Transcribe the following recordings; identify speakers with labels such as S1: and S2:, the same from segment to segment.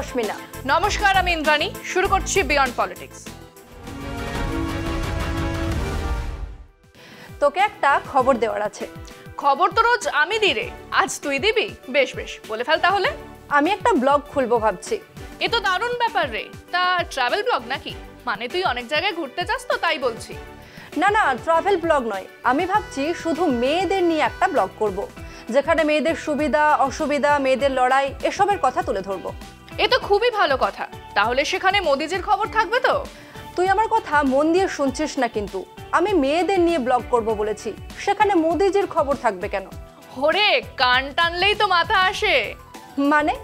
S1: রশ্মিনা।
S2: নমস্কার, আমি ইন্দ্রাণী। শুরু করছি বিয়ন্ড পলিটিক্স।
S1: তোকে একটা খবর দেওয়ার আছে।
S2: খবর তো রোজ আমি দিই রে, আজ তুই দিবি? বেশ বেশ, বলে ফেল তাহলে।
S1: আমি একটা ব্লগ খুলবো ভাবছি।
S2: এ তো দারুণ ব্যাপার রে। তা ট্রাভেল ব্লগ নাকি? মানে তুই অনেক জায়গায় ঘুরতে যাস তো, তাই বলছি।
S1: না না, ট্রাভেল ব্লগ নয়। আমি ভাবছি শুধু মেয়েদের নিয়ে একটা ব্লগ করব, যেখানে মেয়েদের সুবিধা অসুবিধা, মেয়েদের লড়াই, এসবের কথা তুলে ধরবো।
S2: এ তো খুবই ভালো কথা। তাহলে সেখানে মোদিজির খবর থাকবে তো?
S1: তুই আমার কথা মন দিয়ে শুনছিস না কিন্তু। আমি মেয়েদের নিয়ে ব্লগ করব বলেছি, সেখানে মোদিজির খবর থাকবে কেন?
S2: ওরে, কান টানলেই তো মাথা আসে।
S1: মানে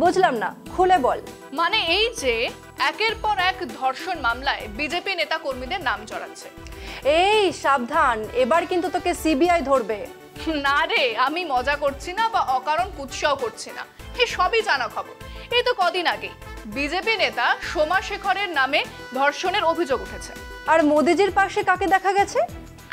S1: বুঝলাম না, খুলে বল।
S2: মানে এই যে একের পর এক ধর্ষণ মামলায় বিজেপি নেতা কর্মীদের নাম জড়াচ্ছে।
S1: এই সাবধান, এবার কিন্তু তোকে সিবিআই ধরবে।
S2: না রে, আমি মজা করছি না বা অকারণ কুৎসাও করছি না। এই সবই জানা খবর। এই তো কদিন আগে বিজেপি নেতা সোমা শেখরের নামে ধর্ষণের অভিযোগ উঠেছে।
S1: আর মোদিজির পাশে কাকে দেখা গেছে?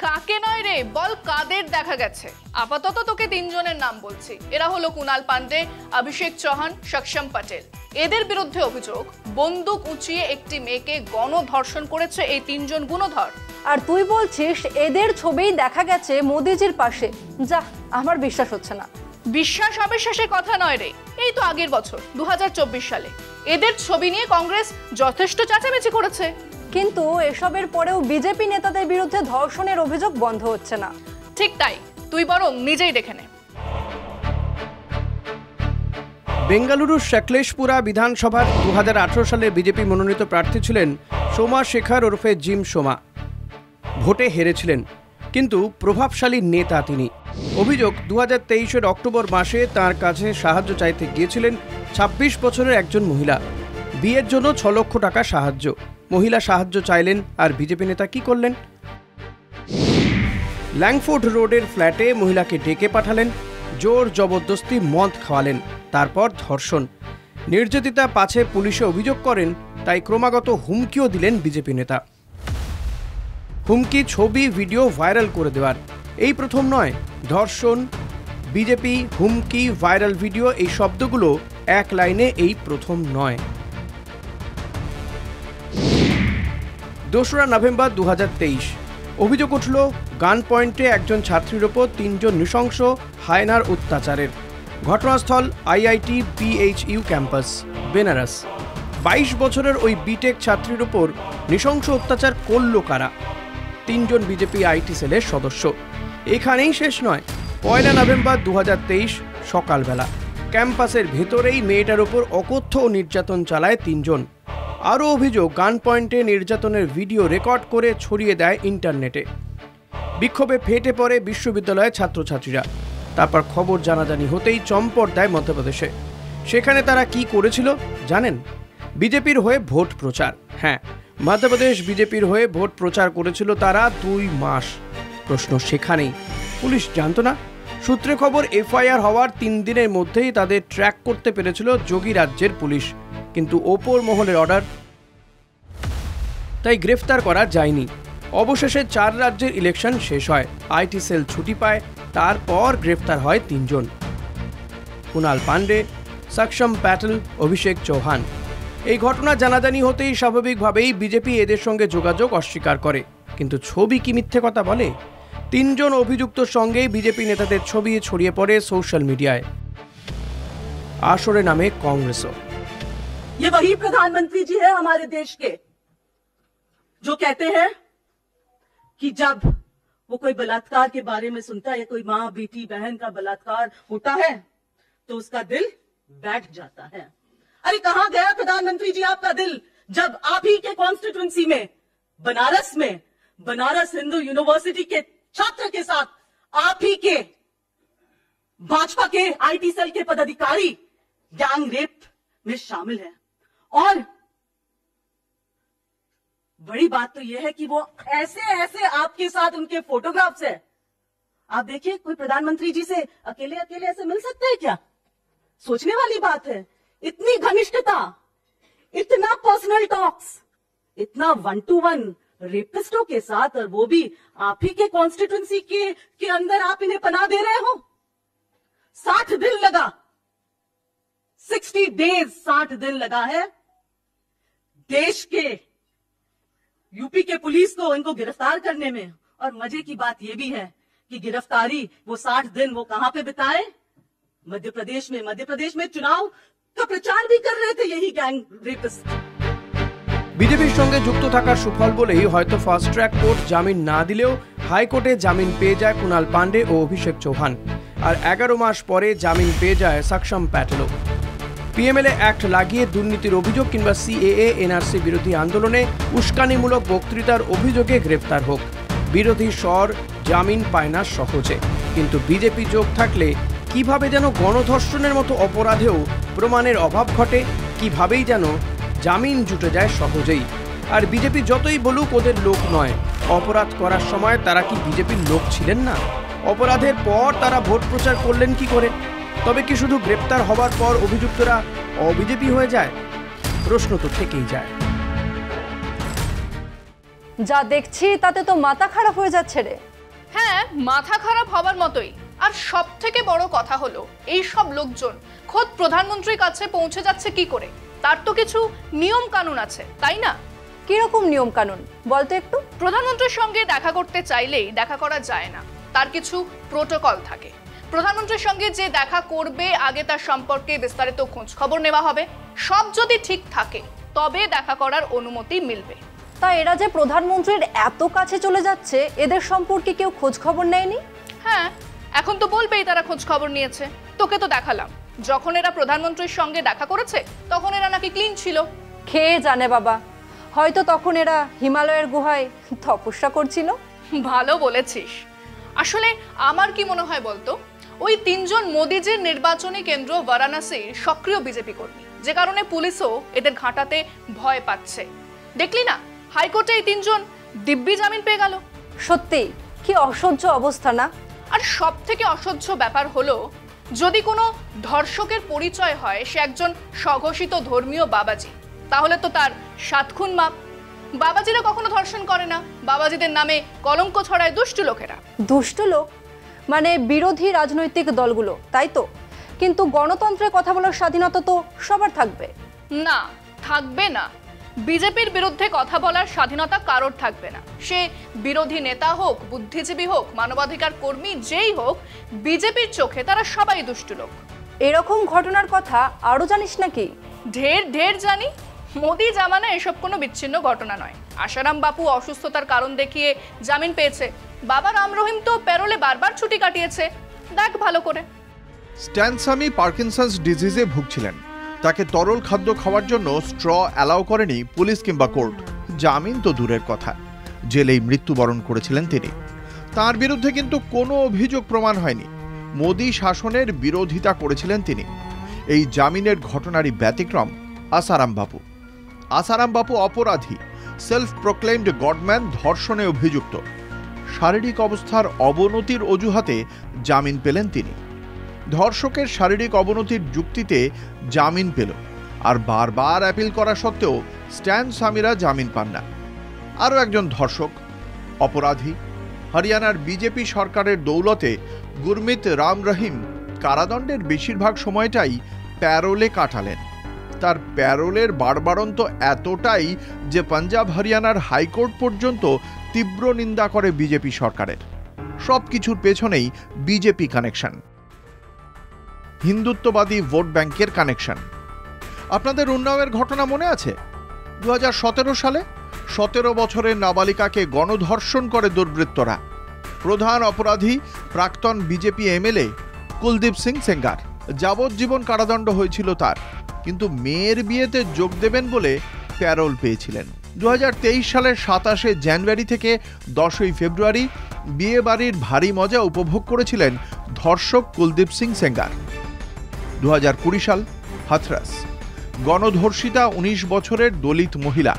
S2: কাকে নয় রে, বল কাদের দেখা গেছে। আপাতত তোকে তিনজনের নাম বলছি। এরা হলো কুণাল পান্ডে, অভিষেক চৌহান, সক্ষম পটেল। এদের বিরুদ্ধে অভিযোগ, বন্দুক উঁচিয়ে একটি মেয়েকে গণধর্ষণ করেছে এই তিনজন গুণধর।
S1: আর তুই বলছিস এদের ছবিই দেখা গেছে মোদিজির পাশে? যা, আমার বিশ্বাস হচ্ছে না।
S2: বিশ্বাস অবিশ্বাসের কথা নয় রে। এই তো আগের বছর 2024 সালে এদের ছবি নিয়ে কংগ্রেস যথেষ্ট চেঁচামেচি করেছে।
S1: কিন্তু এসবের পরেও বিজেপি নেতাদের বিরুদ্ধে ধর্ষণের অভিযোগ বন্ধ হচ্ছে না।
S2: ঠিক তাই, তুই বরং নিজেই দেখে নে।
S3: বেঙ্গালুরুর সকলেশপুরা বিধানসভার 2018 সালে বিজেপি মনোনীত প্রার্থী ছিলেন সোমা শেখর ওরফে জিম সোমা। ভোটে হেরেছিলেন, কিন্তু প্রভাবশালী নেতা তিনি। অভিযোগ, 2023-এর অক্টোবর মাসে তার কাছে সাহায্য চাইতে গিয়েছিলেন 26 বছরের একজন মহিলা। বিয়ের জন্য 6 লক্ষ টাকা সাহায্য। মহিলা সাহায্য চাইলেন, আর বিজেপি নেতা কি করলেন? ল্যাংফোর্ড রোডের ফ্ল্যাটে মহিলাকে ডেকে পাঠালেন, জোর জবরদস্তি মদ খাওয়ালেন, তারপর ধর্ষণ। নির্যাতিতা পাছে পুলিশে অভিযোগ করেন, তাই ক্রমাগত হুমকিও দিলেন বিজেপি নেতা। হুমকি, ছবি, ভিডিও ভাইরাল করে দেওয়ার এই প্রথম নয়। ধর্ষণ, বিজেপি, হুমকি, ভাইরাল ভিডিও, এই শব্দগুলো এক লাইনে এই প্রথম নয়। 2রা নভেম্বর 2023 অভিযোগ উঠল গান পয়েন্টে একজন ছাত্রীর ওপর 3 জন নৃশংস হায়নার অত্যাচারের। ঘটনাস্থল আইআইটি PHU ক্যাম্পাস, বেনারস। 22 বছরের ওই বিটেক ছাত্রীর ওপর নৃশংস অত্যাচার করল কারা? 3 জন বিজেপি আইটি সেলের সদস্য। এখানেই শেষ নয়। 1 নভেম্বর 2023 সকালবেলা ক্যাম্পাসের ভেতরেই মেয়েটার ওপর অকথ্য নির্যাতন চালায় 3 জন। আরও অভিযোগ, গান পয়েন্টে নির্যাতনের ভিডিও রেকর্ড করে ছড়িয়ে দেয় ইন্টারনেটে। বিক্ষোভে ফেটে পড়ে বিশ্ববিদ্যালয়ের ছাত্রছাত্রীরা। তারপর খবর জানাজানি হতেই চম্পট দেয় মধ্যপ্রদেশে। সেখানে তারা কি করেছিল জানেন? বিজেপির হয়ে ভোট প্রচার। হ্যাঁ, মধ্যপ্রদেশ বিজেপির হয়ে ভোট প্রচার করেছিল তারা 2 মাস। প্রশ্ন সেখানেই, পুলিশ জানতো না? সূত্রে খবর, FIR হওয়ার 3 দিনের মধ্যেই তাদের ট্র্যাক করতে পেরেছিল যোগী রাজ্যের পুলিশ, কিন্তু ওপর মহলের অর্ডার, তাই গ্রেফতার করা যায়নি। অবশেষে 4 রাজ্যের ইলেকশন শেষ হয়, আইটি সেল ছুটি পায়, তারপর গ্রেফতার হয় 3 জন: কুণাল পান্ডে, সক্ষম পটেল, অভিষেক চৌহান। এই ঘটনা জানাজানি হতেই স্বাভাবিকভাবেই বিজেপি এদের সঙ্গে যোগাযোগ অস্বীকার করে। কিন্তু ছবি কি মিথ্যে কথা বলে? 3 জন অভিযুক্তর সঙ্গে বিজেপি নেতাদের ছবি ছড়িয়ে পড়ে সোশ্যাল মিডিয়ায়। আসরে নামে কংগ্রেসও।
S4: ये वही प्रधानमंत्री जी है हमारे देश के, जो कहते हैं कि जब वो कोई बलात्कार के बारे में सुनता है, या कोई माँ बेटी बहन का बलात्कार होता है, तो उसका दिल बैठ जाता है। अरे कहां गया प्रधानमंत्री जी आपका दिल, जब आप ही के कॉन्स्टिट्यूंसी में, बनारस हिंदू यूनिवर्सिटी के छात्र के साथ आप ही के भाजपा के आईटी सेल के पदाधिकारी गैंग रेप में शामिल है। और बड़ी बात तो यह है कि वो ऐसे ऐसे आपके साथ उनके फोटोग्राफ्स है। आप देखिए, कोई प्रधानमंत्री जी से अकेले अकेले ऐसे मिल सकते हैं क्या? सोचने वाली बात है। इतनी घनिष्ठता, इतना पर्सनल टॉक्स, इतना 1-to-1 रेपिस्टों के साथ, और वो भी आप ही के कॉन्स्टिट्यूंसी के अंदर आप इन्हें पनाह दे रहे हो। 60 दिन लगा 60 60 डेज 60 दिन लगा है देश के यूपी के पुलिस को इनको गिरफ्तार करने में। और मजे की बात यह भी है कि गिरफ्तारी वो 60 दिन वो कहां पे बिताए? मध्य प्रदेश में चुनाव का प्रचार भी कर रहे थे यही गैंग रेपिस्ट।
S3: বিজেপির সঙ্গে যুক্ত থাকার সুফল বলেই হয়তো ফাস্ট ট্র্যাক কোর্ট জামিন না দিলেও হাইকোর্টে জামিন পেয়ে যায় কুণাল পান্ডে ও অভিষেক চৌহান। আর 11 মাস পরে জামিন পেয়ে যায় সকশম প্যাটেলও। পিএমএলএ অ্যাক্ট লাগিয়ে দুর্নীতির অভিযোগ কিংবা সিএএ এনআরসি বিরোধী আন্দোলনে উস্কানিমূলক বক্তৃতার অভিযোগে গ্রেপ্তার হোক, বিরোধী স্বর জামিন পায় না সহজে। কিন্তু বিজেপি যোগ থাকলে কিভাবে যেন গণধর্ষণের মতো অপরাধেও প্রমাণের অভাব ঘটে, কিভাবেই যেন জামিন জুটে যায় সহজেই। আর বিজেপি যতই বলুক ওদের লোক নয়, অপরাধ করার সময় তারা কি বিজেপির লোক ছিলেন না? অপরাধের পর তারা ভোট প্রচার করলেন কি করে? তবে কি শুধু গ্রেপ্তার হবার পর অভিযুক্তরা অবিজেপি হয়ে যায়? প্রশ্ন তো থেকেই যায়।
S1: যা দেখছি তাতে তো মাথা খারাপ হয়ে যাচ্ছে রে।
S2: হ্যাঁ, মাথা খারাপ হবার মতোই। আর সব থেকে বড় কথা হলো এই সব লোকজন খোদ প্রধানমন্ত্রীর কাছে পৌঁছে যাচ্ছে কি করে? তার তো কিছু নিয়ম কানুন আছে, তাই না?
S1: কিরকম নিয়ম কানুন বলতো একটু?
S2: প্রধানমন্ত্রীর সঙ্গে দেখা করতে চাইলেই দেখা করা যায় না, তার কিছু প্রোটোকল থাকে। প্রধানমন্ত্রীর সঙ্গে যে দেখা করবে আগে তার সম্পর্কে বিস্তারিত খোঁজ খবর নেওয়া হবে। সব যদি ঠিক থাকে তবে দেখা করার অনুমতি মিলবে।
S1: তা এরা যে প্রধানমন্ত্রীর এত কাছে চলে যাচ্ছে, এদের সম্পর্কে কেউ খোঁজ খবর নেয়নি?
S2: হ্যাঁ, এখন তো বলবেই তারা খোঁজ খবর নিয়েছে। তোকে তো দেখালাম, যখন এরা প্রধানমন্ত্রীর সঙ্গে দেখা করেছে তখন এরা নাকি ক্লিন ছিল।
S1: খেয়ে জানে বাবা, হয়তো তখন এরা হিমালয়ের গুহায় তপস্যা করছিল।
S2: ভালো বলেছিস। আসলে আমার কি মনে হয় বলতো, ওই 3 জন মোদিজির নির্বাচনী কেন্দ্র বারাণসীর সক্রিয় বিজেপি কর্মী, যে কারণে পুলিশও এদের ঘাঁটাতে ভয় পাচ্ছে। দেখলি না, হাইকোর্টে এই 3 জন দিব্যি জামিন পেয়ে গেল।
S1: সত্যি কি অসহ্য অবস্থা না?
S2: আর সব থেকে অসহ্য ব্যাপার হলো, যদি কোনো ধর্ষকের পরিচয় হয় সে একজন স্বঘোষিত ধর্মীয় বাবাজি, তাহলে তো তার 7 খুন মাপ। বাবাজিরা কখনো ধর্ষণ করে না, বাবাজিদের নামে কলঙ্ক ছড়ায় দুষ্ট লোকেরা।
S1: দুষ্ট লোক মানে বিরোধী রাজনৈতিক দলগুলো, তাই তো? কিন্তু গণতন্ত্রের কথা বলার স্বাধীনতা তো সবার থাকবে।
S2: না, থাকবে না। বিজেপির বিরুদ্ধে কথা বলার স্বাধীনতা কারোর থাকবে না। সে বিরোধী নেতা হোক, বুদ্ধিজীবী হোক, মানবাধিকার কর্মী যেই হোক, বিজেপির চোখে তারা সবাই দুষ্ট লোক।
S1: এরকম ঘটনার কথা আরো জানিস নাকি?
S2: ঢের জানি। মোদি জামানা এসব কোনো বিচ্ছিন্ন ঘটনা নয়। আশারাম বাপু অসুস্থতার কারণ দেখিয়ে জামিন পেয়েছে, বাবা রাম রহিম তো প্যারোলে বারবার ছুটি কাটিয়েছে। দেখ ভালো করে।
S5: স্ট্যান স্বামী পার্কিনসন্স ডিজিজে ভুগছিলেন, তাকে তরল খাদ্য খাওয়ার জন্য স্ট্র অ্যালাউ করেনি পুলিশ কিংবা কোর্ট। জামিন তো দূরের কথা, জেলেই মৃত্যুবরণ করেছিলেন তিনি। তার বিরুদ্ধে কিন্তু কোনো অভিযোগ প্রমাণ হয়নি। মোদি শাসনের বিরোধিতা করেছিলেন তিনি। এই জামিনের ঘটনারই ব্যতিক্রম আসারাম বাপু। আসারাম বাপু অপরাধী, সেলফ প্রোক্লেইমড গডম্যান, ধর্ষণে অভিযুক্ত। শারীরিক অবস্থার অবনতির অজুহাতে জামিন পেলেন তিনি। ধর্ষকের শারীরিক অবনতির যুক্তিতে জামিন পেল, আর বারবার অ্যাপিল করা সত্ত্বেও স্ট্যান স্বামীরা জামিন পান না। আরও একজন ধর্ষক, অপরাধী, হরিয়ানার বিজেপি সরকারের দৌলতে গুরমিত রাম রহিম কারাদণ্ডের বেশিরভাগ সময়টাই প্যারোলে কাটালেন। তার প্যারোলের বাড়বাড়ন্ত এতটাই যে পাঞ্জাব হরিয়ানার হাইকোর্ট পর্যন্ত তীব্র নিন্দা করে বিজেপি সরকারের। সব কিছুর পেছনেই বিজেপি কানেকশন, হিন্দুত্ববাদী ভোট ব্যাংকের কানেকশন। আপনাদের উন্নাওয়ের ঘটনা মনে আছে? 2017 সালে 17 বছরের নাবালিকাকে গণধর্ষণ করে দুর্বৃত্তরা। প্রধান অপরাধী প্রাক্তন বিজেপি এমএলএ কুলদীপ সিং সেঙ্গার। যাবজ্জীবন কারাদণ্ড হয়েছিল তার, কিন্তু মেয়ের বিয়েতে যোগ দেবেন বলে প্যারোল পেয়েছিলেন। 2023 সালের 27শে জানুয়ারি থেকে 10ই ফেব্রুয়ারি বিয়ে বাড়ির ভারী মজা উপভোগ করেছিলেন ধর্ষক কুলদীপ সিং সেঙ্গার। 2020 সাল হাথরাস, গণধর্ষিতা 19 বছরের দলিত মহিলা।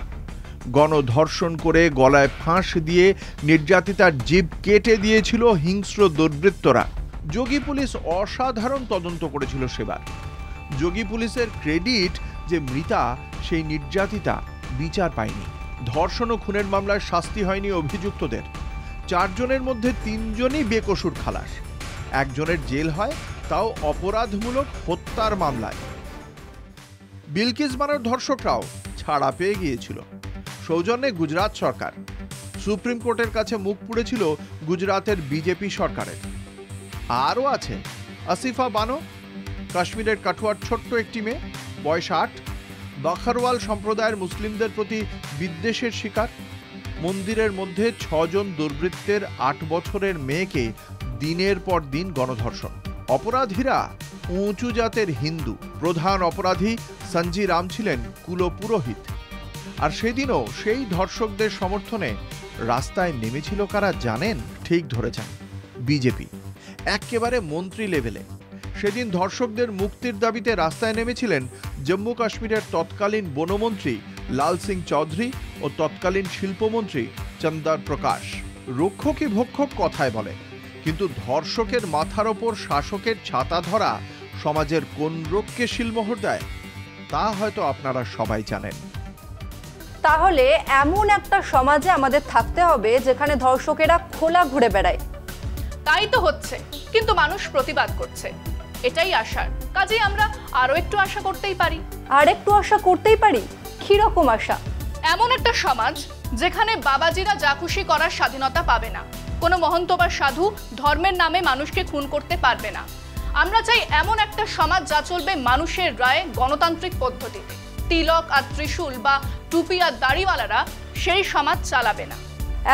S5: গণধর্ষণ করে গলায় ফাঁস দিয়ে নির্যাতিতার জিভ কেটে দিয়েছিল হিংস্র দুর্বৃত্তরা। যোগী পুলিশ অসাধারণ তদন্ত করেছিল সেবার। যোগী পুলিশের ক্রেডিট যে মৃতা সেই নির্যাতিতা বিচার পায়নি। ধর্ষণ ও খুনের মামলায় শাস্তি হয়নি অভিযুক্তদের। 4 জনের মধ্যে 3 জনই বেকসুর খালাস। 1 জনের জেল হয়, তাও অপরাধমূলক হত্যার মামলায়। বিলকিস বানোর ধর্ষকরাও ছাড়া পেয়ে গিয়েছিল। সৌজন্যে গুজরাট সরকার। সুপ্রিম কোর্টের কাছে মুখ পুড়েছিল গুজরাতের বিজেপি সরকারের। আরও আছে আসিফা বানো, কাশ্মীরের কাঠুয়ার ছোট্ট একটি মেয়ে, বয়স 8, বাখারওয়াল সম্প্রদায়ের মুসলিমদের প্রতি বিদ্বেষের শিকার। মন্দিরের মধ্যে 6 জন দুর্বৃত্তের 8 বছরের মেয়েকে দিনের পর দিন গণধর্ষণ। অপরাধীরা উঁচু জাতের হিন্দু। প্রধান অপরাধী সঞ্জি রাম ছিলেন কুলপুরোহিত। আর সেদিনও সেই ধর্ষকদের সমর্থনে রাস্তায় নেমেছিল কারা জানেন? ঠিক ধরেছেন, বিজেপি। একেবারে মন্ত্রী লেভেলে। সেদিন ধর্ষকদের মুক্তির দাবিতে রাস্তায় নেমেছিলেন জম্মু কাশ্মীরের তৎকালীন বনমন্ত্রী লাল সিং চৌধুরী ও তৎকালীন শিল্পমন্ত্রী চন্দর প্রকাশ। রক্ষকই ভক্ষক কথায় বলে, কিন্তু ধর্ষকের মাথার ওপর শাসকের ছাতা ধরা সমাজের কোন রোগকে শিলমোহর দেয় তা হয়তো আপনারা সবাই জানেন।
S1: তাহলে এমন একটা সমাজে আমাদের থাকতে হবে যেখানে ধর্ষকেরা খোলা ঘুরে বেড়ায়।
S2: তাই তো হচ্ছে, কিন্তু মানুষ প্রতিবাদ করছে। এটাই আশার। কাজেই আমরা আরো একটু আশা করতেই পারি।
S1: আর একটু আশা করতেই পারি? কিরকম আশা?
S2: এমন একটা সমাজ যেখানে বাবাজিরা যা খুশি করার স্বাধীনতা পাবে না, কোনো মহন্ত বা সাধু ধর্মের নামে মানুষকে খুন করতে পারবে না। আমরা চাই এমন একটা সমাজ যা চলবে মানুষের রায়ে, গণতান্ত্রিক পদ্ধতিতে। তিলক আর ত্রিশূল বা টুপি আর দাড়িওয়ালারা সেই সমাজ চালাবে না।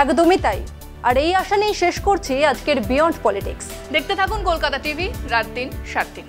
S1: একদমই তাই। আর এই আশা নিয়ে শেষ করছি আজকের বিয়ন্ড পলিটিক্স।
S2: দেখতে থাকুন কলকাতা টিভি, রাত 3, 7 দিন।